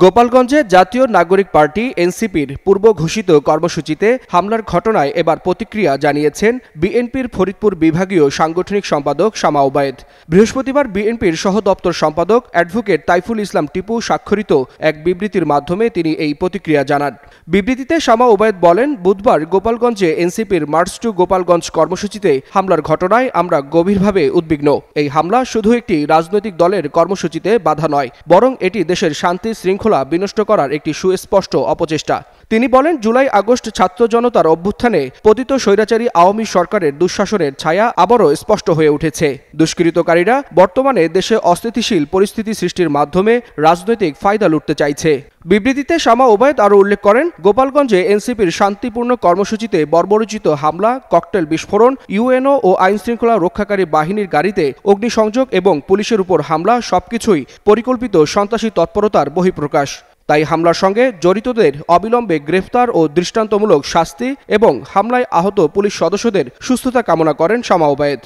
গোপালগঞ্জে জাতীয় নাগরিক পার্টি এনসিপির পূর্ব ঘোষিত কর্মসূচিতে হামলার ঘটনায় এবার প্রতিক্রিয়া জানিয়েছেন বিএনপির ফরিদপুর বিভাগীয় সাংগঠনিক সম্পাদক শামা ওবায়েদ। বৃহস্পতিবার বিএনপির সহ দপ্তর সম্পাদক অ্যাডভোকেট তাইফুল ইসলাম টিপু স্বাক্ষরিত এক বিবৃতির মাধ্যমে তিনি এই প্রতিক্রিয়া জানান। বিবৃতিতে শামা ওবায়েদ বলেন, বুধবার গোপালগঞ্জে এনসিপির মার্চ টু গোপালগঞ্জ কর্মসূচিতে হামলার ঘটনায় আমরা গভীরভাবে উদ্বিগ্ন। এই হামলা শুধু একটি রাজনৈতিক দলের কর্মসূচিতে বাধা নয়, বরং এটি দেশের শান্তি শৃঙ্খলা বিনষ্ট করার একটি সুস্পষ্ট অপচেষ্টা। তিনি বলেন, জুলাই আগস্ট ছাত্র জনতার অভ্যুত্থানে পতিত স্বৈরাচারী আওয়ামী সরকারের দুঃশাসনের ছায়া আবারও স্পষ্ট হয়ে উঠেছে। দুষ্কৃতকারীরা বর্তমানে দেশে অস্থিতিশীল পরিস্থিতি সৃষ্টির মাধ্যমে রাজনৈতিক ফায়দা লুটতে চাইছে। বিবৃতিতে শামা ওবায়েদ আরও উল্লেখ করেন, গোপালগঞ্জে এনসিপির শান্তিপূর্ণ কর্মসূচিতে বর্বরোচিত হামলা, ককটেল বিস্ফোরণ, ইউএনও ও আইনশৃঙ্খলা রক্ষাকারী বাহিনীর গাড়িতে অগ্নিসংযোগ এবং পুলিশের উপর হামলা সবকিছুই পরিকল্পিত সন্ত্রাসী তৎপরতার বহিঃপ্রকাশ। তাই হামলার সঙ্গে জড়িতদের অবিলম্বে গ্রেফতার ও দৃষ্টান্তমূলক শাস্তি এবং হামলায় আহত পুলিশ সদস্যদের সুস্থতা কামনা করেন শামা ওবায়েদ।